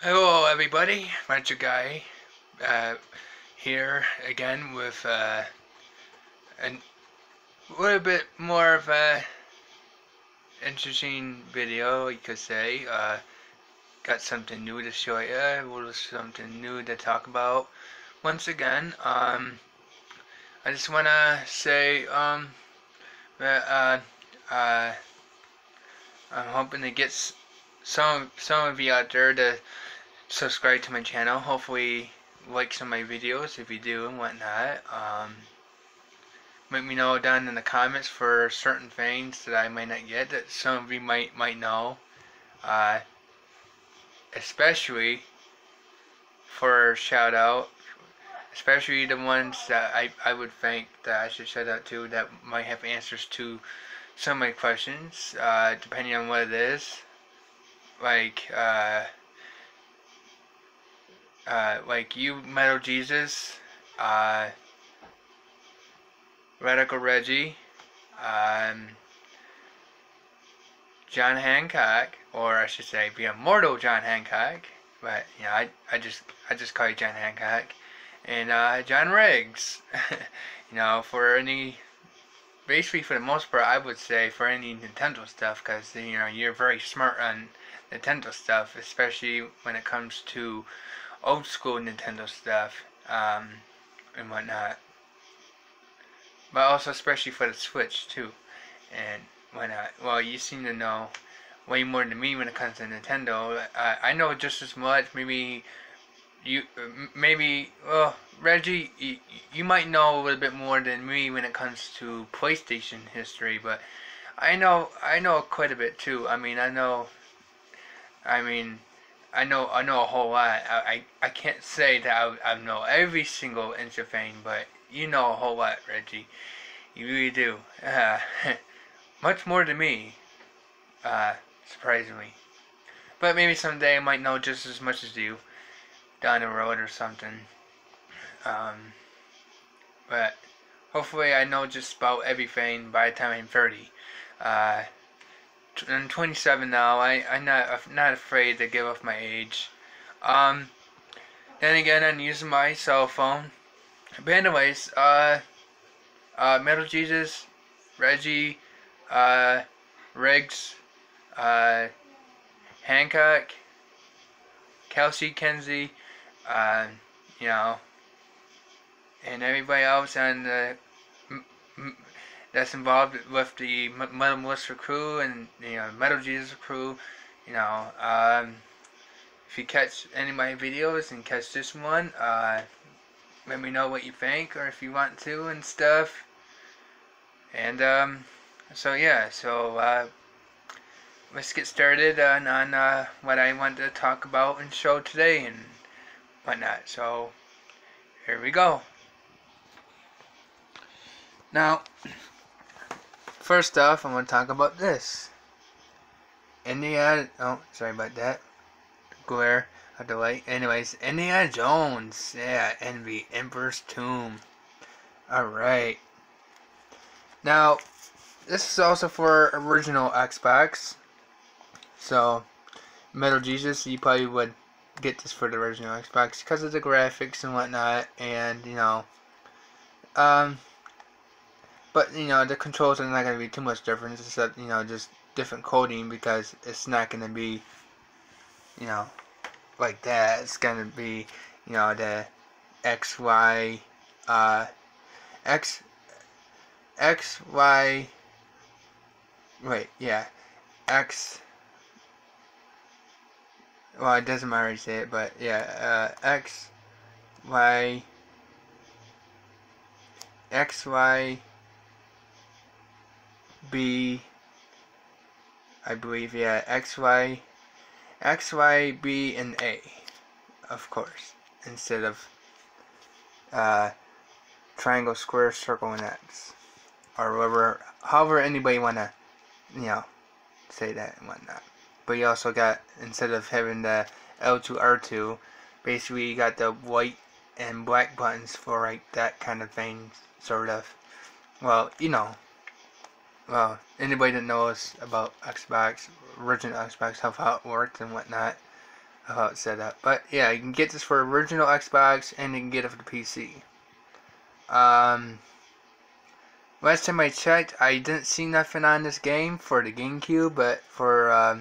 Hello everybody, Magic Guy uh, here again with a little bit more of a interesting video, you could say. Got something new to show you, a little something new to talk about. Once again, I just want to say that uh, I'm hoping to get some of you out there to subscribe to my channel. Hopefully like some of my videos if you do and whatnot. Let me know down in the comments for certain things that I might not get that some of you might know. Uh, Especially for shout out. Especially the ones that I would think that I should shout out to that might have answers to some of my questions, depending on what it is. Like like you, Metal Jesus, Radical Reggie, um, John Hancock, or I should say, the immortal John Hancock. But you know, I just call you John Hancock, and John Riggs. You know, for any, basically for the most part, I would say for any Nintendo stuff, because you know you're very smart on Nintendo stuff, especially when it comes to old school Nintendo stuff, and whatnot. But also especially for the Switch too, and whatnot. Well, you seem to know way more than me when it comes to Nintendo. I know just as much. Well, Reggie, you might know a little bit more than me when it comes to PlayStation history, but I know quite a bit too. I mean, I know a whole lot. I can't say that I know every single inch of thing, but you know a whole lot, Reggie. You really do. Much more than me, surprisingly. But maybe someday I might know just as much as you down the road or something. Um, but hopefully I know just about everything by the time I'm 30. Uh, I'm 27 now. I'm not afraid to give up my age. Um, then again, I'm using my cell phone. But anyways, Metal Jesus, Reggie, Riggs, uh, Hancock, Kelsey Kenzie, uh, you know, and everybody else on the that's involved with the Metal Melissa crew and you know Metal Jesus crew. You know, if you catch any of my videos and catch this one, let me know what you think or if you want to and stuff. And so yeah, so let's get started on what I want to talk about and show today and whatnot. So here we go. Now, first off, I'm going to talk about this. Oh, sorry about that. Glare of the light. Anyways, Indiana Jones. Yeah, and the Emperor's Tomb. Alright. Now, this is also for original Xbox. So, Metal Jesus, you probably would get this for the original Xbox because of the graphics and whatnot. And, you know, but, you know, the controls are not going to be too much different, except, you know, just different coding because it's not going to be, you know, like that. It's going to be, you know, the X, Y, X, Y, wait, yeah, X, well, it doesn't matter how you say it, but, yeah, X, Y, B, I believe, yeah, X, Y, B, and A, of course, instead of, triangle, square, circle, and X, or however anybody wanna, you know, say that and whatnot. But you also got, instead of having the L2, R2, basically you got the white and black buttons for like that kind of thing, sort of. Well, you know, well, anybody that knows about Xbox, original Xbox, how it works and whatnot, how it said that. But yeah, you can get this for original Xbox and you can get it for the PC. Last time I checked, I didn't see nothing on this game for the GameCube, but for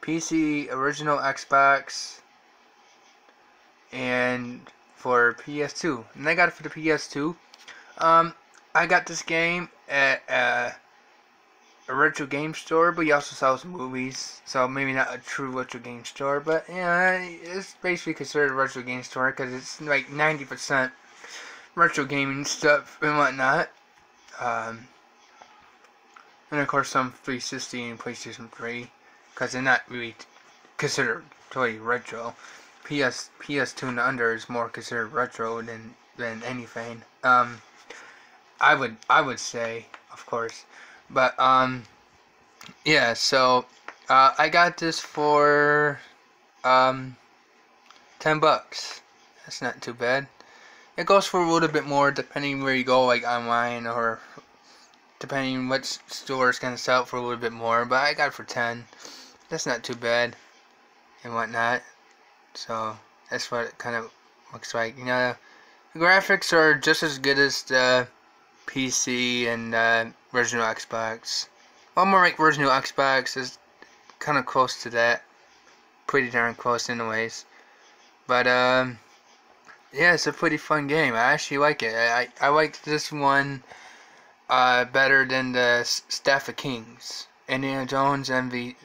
PC, original Xbox, and for PS2. And I got it for the PS2. I got this game at a retro game store, but he also sells movies, so maybe not a true retro game store, but yeah, it's basically considered a retro game store because it's like 90% retro gaming stuff and whatnot. And of course some 360 and PlayStation 3, because they're not really considered totally retro. PS2 and under is more considered retro than anything. I would say, of course. But yeah, so I got this for $10. That's not too bad. It goes for a little bit more depending where you go, like online, or depending what store is gonna sell it for a little bit more. But I got it for 10. That's not too bad and whatnot. So that's what it kind of looks like. You know, the graphics are just as good as the PC and original Xbox. Well, more like original Xbox is kind of close to that. Pretty darn close anyways. But yeah, it's a pretty fun game. I actually like it. I liked this one better than the Staff of Kings. Indiana Jones Envy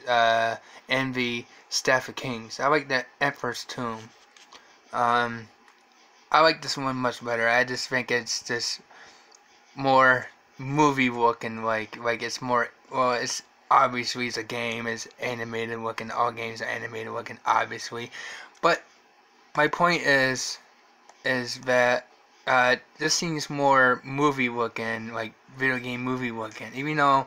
Staff of Kings. I like that Emperor's Tomb. I like this one much better. I just think it's just more movie looking, like it's more, well, it's obviously it's a game, it's animated looking, all games are animated looking, obviously, but my point is that this seems more movie looking, like video game movie looking, even though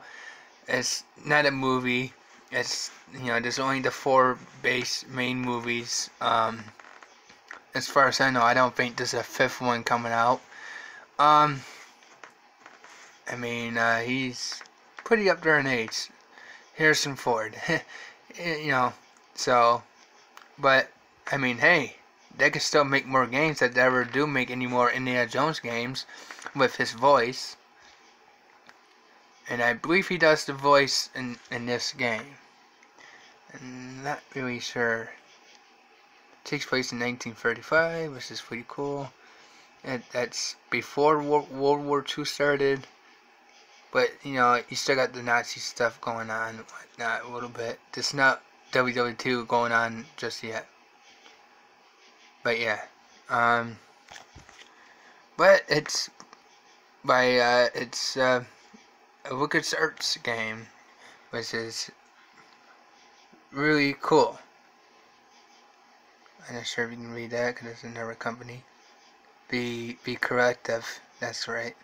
it's not a movie. It's, you know, there's only the 4 base main movies. As far as I know, I don't think there's a 5th one coming out. I mean, he's pretty up there in age. Harrison Ford. You know, so, but, I mean, hey, they can still make more games that they ever do make any more Indiana Jones games with his voice. And I believe he does the voice in this game. I'm not really sure. It takes place in 1935, which is pretty cool. That's before World War II started. But, you know, you still got the Nazi stuff going on and whatnot a little bit. Just not WW2 going on just yet. But yeah. But it's by, it's a LucasArts game, which is really cool. I'm not sure if you can read that because it's another company. Be Corrective, that's right.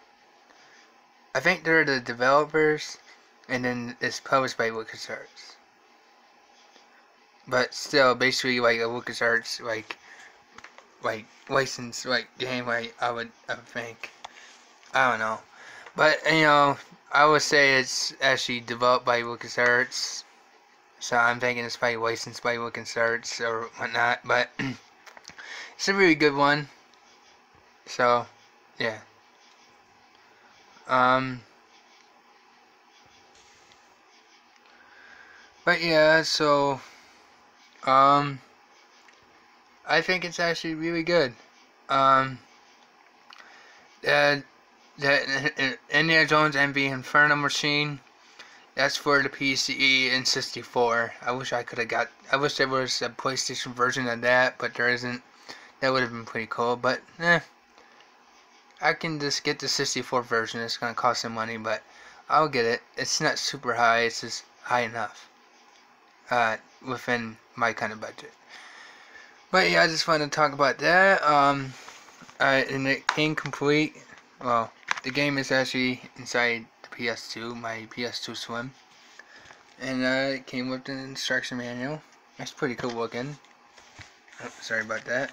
I think they're the developers, and then it's published by LucasArts. But still, basically like a LucasArts like licensed like game, like I would think. I don't know, but you know, I would say it's actually developed by LucasArts. So I'm thinking it's probably licensed by LucasArts or whatnot, but it's a really good one. So, yeah. But yeah, so, I think it's actually really good. The Indiana Jones Envy Inferno Machine, that's for the PC and 64. I wish I could have got, I wish there was a PlayStation version of that, but there isn't. That would have been pretty cool, but I can just get the 64 version. It's going to cost some money, but I'll get it. It's not super high, it's just high enough. Within my kind of budget. But yeah, I just wanted to talk about that. And it came complete. Well, the game is actually inside the PS2, my PS2 Slim. And it came with an instruction manual. That's pretty cool looking. Oh, sorry about that.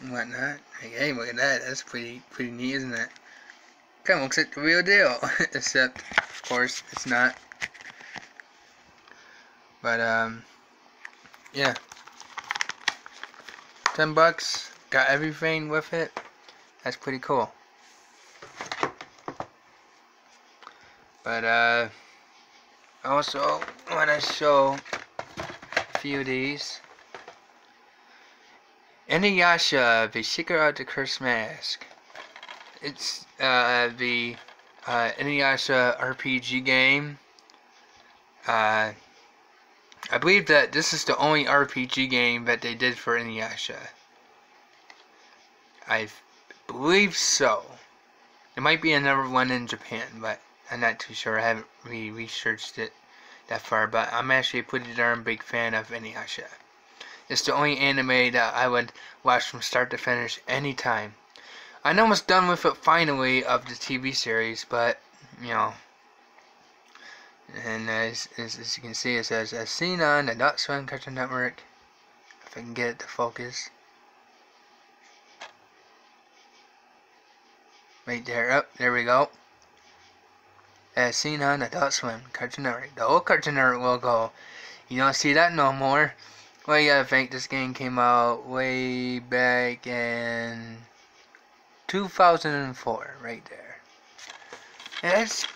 And whatnot. Hey, look at that. That's pretty neat, isn't it? Kinda looks like the real deal. Except, of course, it's not. But, yeah. $10. Got everything with it. That's pretty cool. But I also want to show a few of these. Inuyasha, The Secret of the Cursed Mask. It's the Inuyasha RPG game. I believe that this is the only RPG game that they did for Inuyasha. I believe so. There might be another one in Japan, but I'm not too sure. I haven't really researched it that far, but I'm actually a pretty darn big fan of Inuyasha. It's the only anime that I would watch from start to finish anytime. I'm almost done with it finally of the TV series, but you know. And as you can see, it says as seen on Adult Swim Cartoon Network. If I can get it to focus. Right there, up, there we go. As seen on Adult Swim Cartoon Network. The old Cartoon Network logo. You don't see that no more. Well, you gotta think this game came out way back in 2004, right there. And it's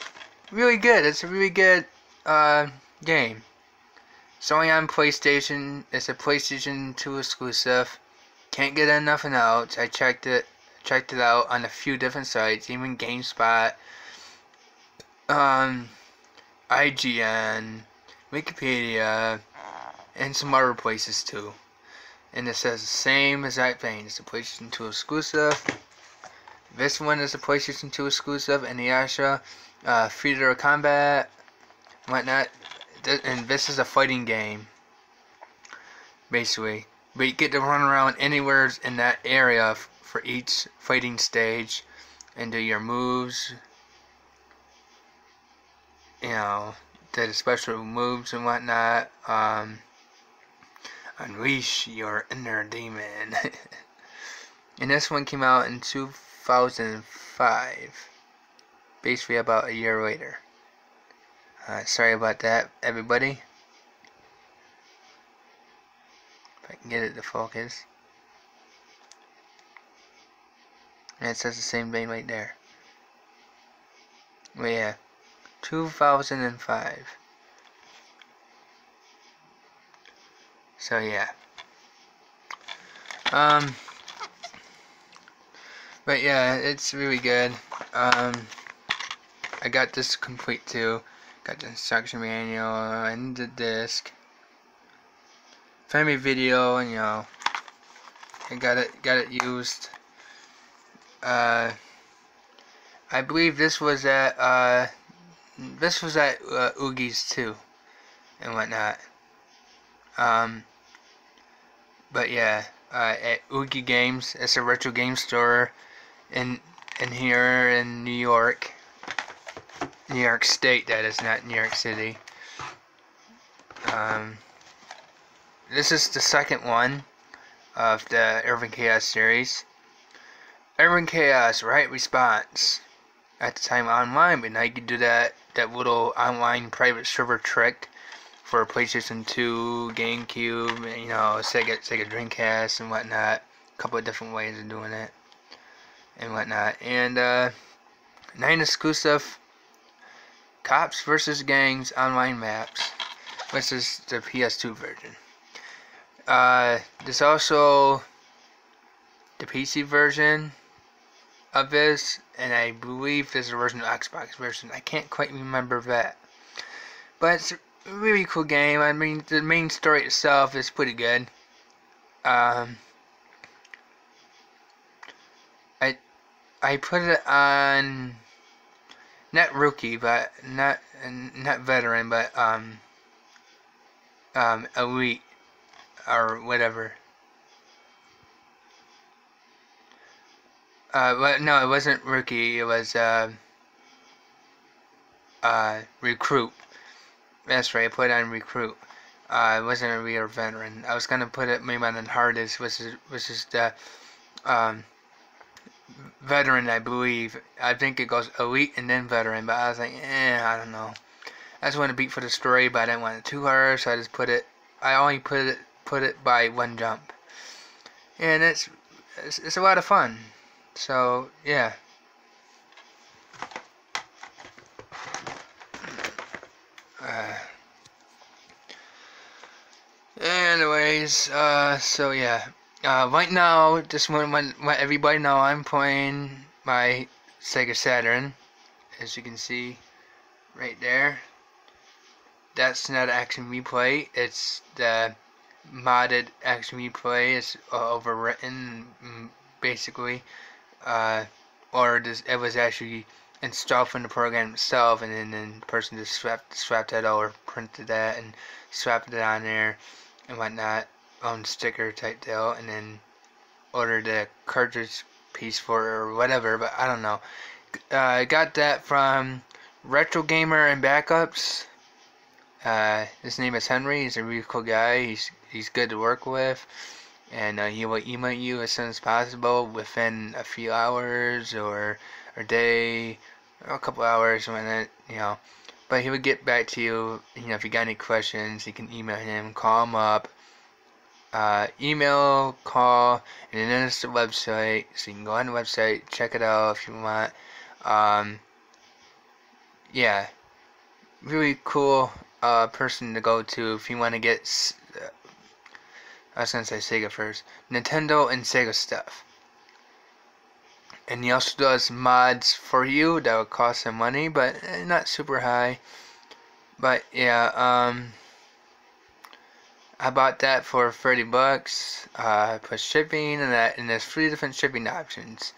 really good. It's a really good game. It's only on PlayStation. It's a PlayStation 2 exclusive. Can't get it on nothing else. I checked it out on a few different sites, even GameSpot, IGN, Wikipedia, and some other places too. And it says the same exact thing. It's a PlayStation 2 exclusive. This one is a PlayStation 2 exclusive, Inuyasha, Theater Combat, whatnot. And this is a fighting game, basically. But you get to run around anywhere in that area for each fighting stage and do your moves. You know, do the special moves and whatnot. Unleash your inner demon. And this one came out in 2005. Basically about a year later. Sorry about that, everybody. If I can get it to focus. And it says the same thing right there. Well, yeah. 2005. So yeah. But yeah, it's really good. I got this complete too. Got the instruction manual and the disc. Family video, and you know, I got it used. I believe this was at Oogie's too, and whatnot. But yeah, at Oogie Games, it's a retro game store in here in New York State. That is not New York City. This is the second one of the Urban Chaos series. Urban Chaos, Right Response. At the time online, but now you can do that little online private server trick for PlayStation 2, GameCube, you know, Sega Dreamcast and whatnot. A couple of different ways of doing it and whatnot. And 9 exclusive Cops vs. Gangs online maps. This is the PS2 version. There's also the PC version of this, and I believe there's a version of Xbox version. I can't quite remember that. But it's a really cool game. I mean, the main story itself is pretty good. I put it on not rookie, but not veteran, but elite or whatever. But no, it wasn't rookie. It was recruit. That's right. I put it on recruit. It wasn't a real veteran. I was gonna put it maybe on the hardest, which is the veteran, I believe. I think it goes elite and then veteran, but I was like, I don't know. I just want to beat for the story, but I didn't want it too hard, so I just put it. I only put it by one jump. and it's a lot of fun. So yeah. Uh, Anyways, so yeah. Right now, just want to let everybody know I'm playing my Sega Saturn, as you can see right there. That's not Action Replay. It's the modded Action Replay. It's overwritten, basically, or it was actually installed from the program itself, and then the person just swapped that over, printed that, and swapped it on there and whatnot, on sticker type deal, and then ordered a cartridge piece for it or whatever. But I don't know. I got that from Retro Gamer and Backups. His name is Henry. He's a really cool guy. He's good to work with, and he will email you as soon as possible, within a few hours or a day, or a couple hours, when it, But he would get back to you. If you got any questions, you can email him, call him up, email, call, and then there's the website. So you can go on the website, check it out if you want. Yeah, really cool person to go to if you want to get, I was going to say Sega first, Nintendo and Sega stuff. And he also does mods for you that would cost some money, but not super high. But yeah, I bought that for 30 bucks, plus shipping, and there's 3 different shipping options.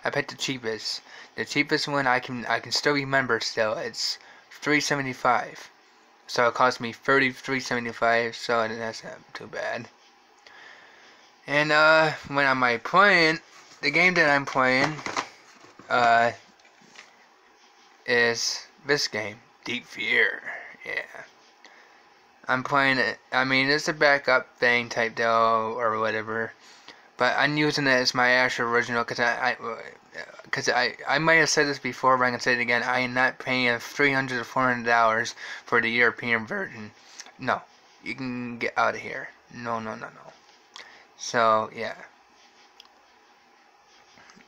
I picked the cheapest. The cheapest one I can still remember still. It's $3.75. So it cost me $33.75, so that's not too bad. And when I'm playing, the game that I'm playing is this game, Deep Fear. Yeah. I'm playing it. I mean, it's a backup thing type deal or whatever, but I'm using it as my actual original because I might have said this before, but I can say it again. I am not paying $300 or $400 for the European version. No, you can get out of here. No. So yeah,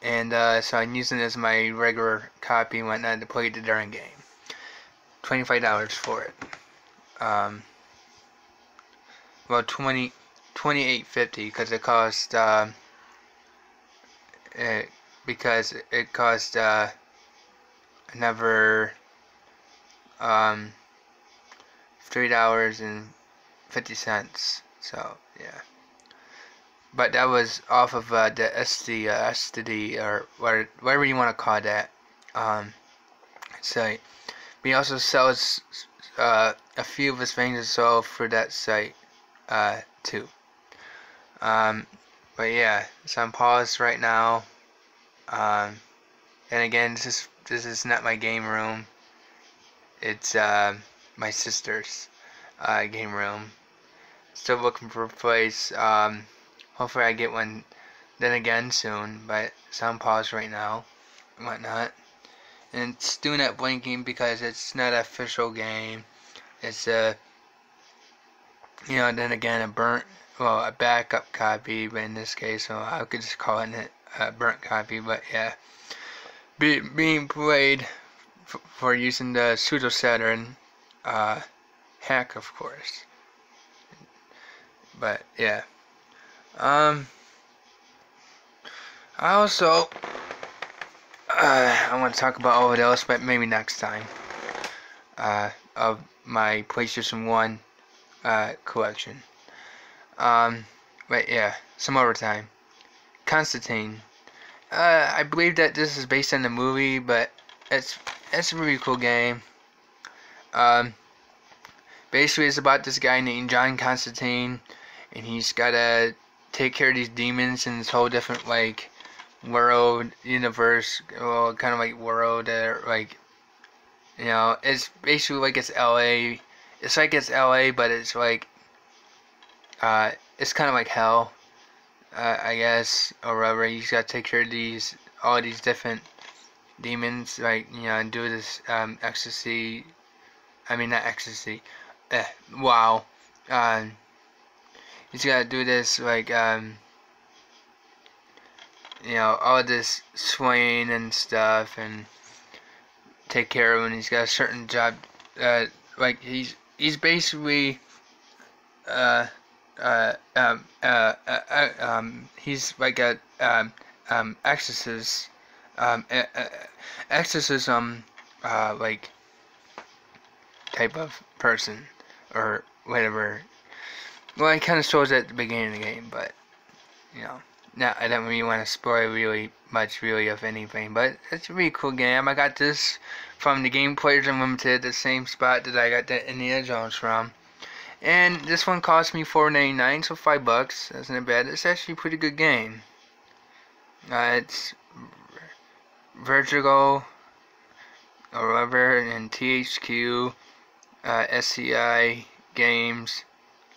and so I'm using it as my regular copy and whatnot to play the darn game. $25 for it. Well, $28.50 because it cost another $3.50. So yeah, but that was off of the SD or whatever you want to call that site. But he also sells a few of his things as well for that site too. But yeah, so I'm paused right now. And again, this is not my game room. It's my sister's game room. Still looking for a place. Hopefully I get one then again soon. But so I'm paused right now and whatnot. And it's doing that blinking because it's not an official game. It's then again a backup copy, but in this case, so I could just call it a burnt copy. But yeah, being played for using the pseudo Saturn hack, of course. But yeah, I also I want to talk about all of else, but maybe next time. Of my PlayStation 1 collection. But yeah, some overtime. Constantine. I believe that this is based on the movie, but it's a really cool game. Basically, it's about this guy named John Constantine, and he's gotta take care of these demons in this whole different world, universe, well, kind of world, it's basically it's LA. It's it's LA, but it's it's kind of like hell, I guess, or whatever. You just gotta take care of all these different demons, and do this ecstasy. I mean, not ecstasy. Wow. You just gotta do this you know, all this swaying and stuff, and take care of him. He's got a certain job, like he's basically he's like a exorcist, exorcism like type of person or whatever. Well, it kind of shows at the beginning of the game, but you know, no, I don't really want to spoil really much, really, of anything. But it's a really cool game. I got this from the Game Players Unlimited, the same spot that I got the Indiana Jones from. And this one cost me $4.99, so $5. That's not bad. It's actually a pretty good game. It's Vertigo, or whatever, and THQ, SCI Games,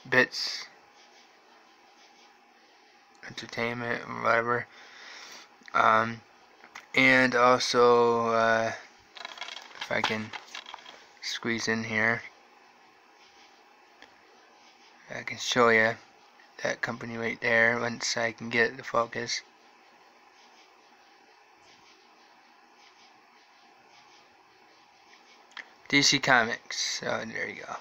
Bits Entertainment, or whatever. And also, if I can squeeze in here, I can show you that company right there once I can get it to focus. DC Comics. So there you go.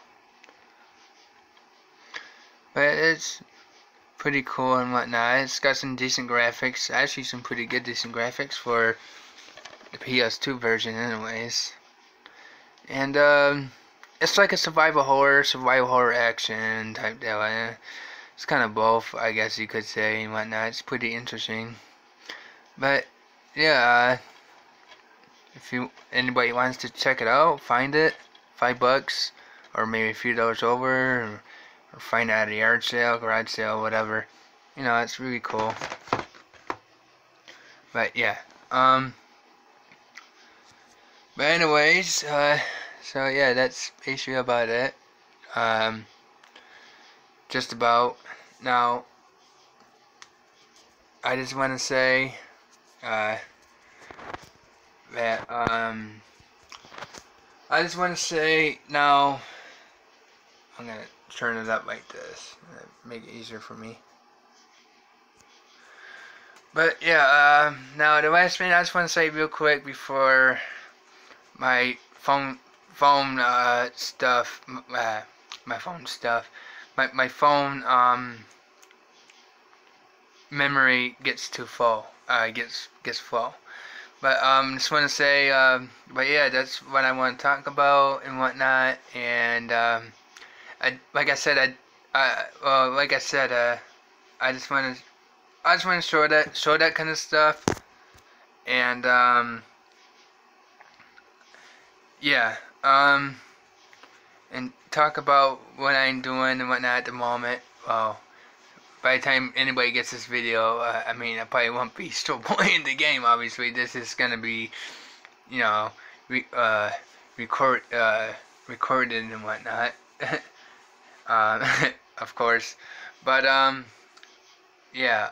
But it's pretty cool and whatnot. It's got some decent graphics. Actually, some pretty good decent graphics for the PS2 version, anyways. And it's like a survival horror action type deal. It's kind of both, I guess you could say, and whatnot. It's pretty interesting. But yeah, if anybody wants to check it out, find it, $5, or maybe a few dollars over, or find it at a yard sale, garage sale, whatever. You know, it's really cool. But yeah, but anyways, so yeah, that's basically about it. Just about. Now, I just want to say, that, I just want to say, now, I'm going to turn it up like this, make it easier for me. But yeah, now the last thing I just want to say real quick before my phone stuff, my phone memory gets too full, gets full. But just want to say, but yeah, that's what I want to talk about and whatnot. And like I said, I just want to show that kind of stuff. And yeah, and talk about what I'm doing and whatnot at the moment. Well, by the time anybody gets this video, I mean, I probably won't be still playing the game. Obviously, this is gonna be, you know, recorded and whatnot, of course. But yeah.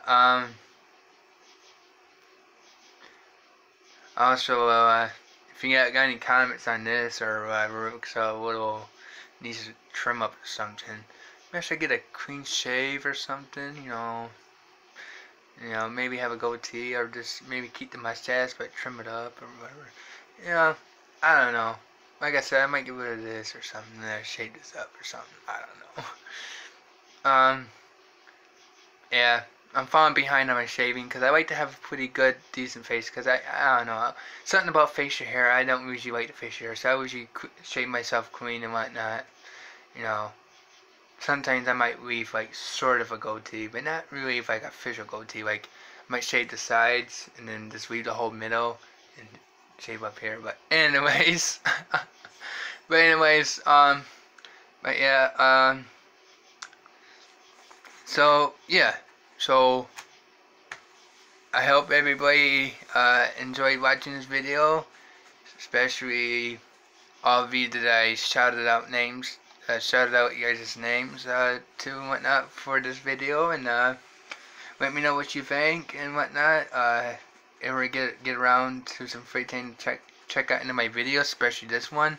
Also, if you got any comments on this or whatever, looks a little needs to trim up or something. Maybe I should get a clean shave or something, you know, maybe have a goatee, or just maybe keep the mustache but trim it up or whatever. You know, I don't know. Like I said, I might get rid of this or something, then I shave this up or something. I don't know. Yeah, I'm falling behind on my shaving because I like to have a pretty good, decent face. Because I don't know, something about facial hair. I don't usually like the facial hair, so I usually shave myself clean and whatnot. You know. Sometimes I might leave like sort of a goatee, but not really like a official goatee. Like I might shave the sides and then just leave the whole middle and shave up here. But anyways, but yeah, so yeah, so I hope everybody enjoyed watching this video, especially all of you that I shouted out names. Shouted out you guys' names to and whatnot for this video, and let me know what you think and whatnot. And we get around to some free time to check out into my videos, especially this one.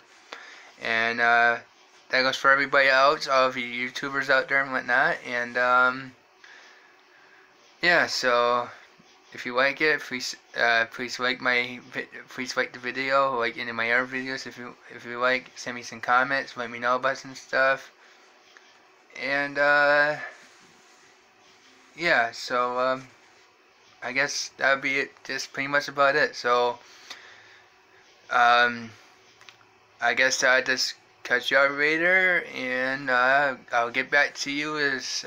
And that goes for everybody else, all of you YouTubers out there and whatnot. And yeah, so if you like it, please like please like the video, like any of my other videos. If you like, send me some comments, let me know about some stuff. And yeah, so I guess that would be it. Just pretty much about it. So I guess I'll just catch y'all later, and I'll get back to you as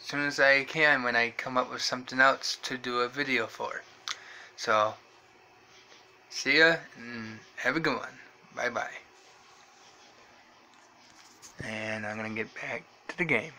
soon as I can when I come up with something else to do a video for. So, see ya, and have a good one. Bye bye. And I'm gonna get back to the game.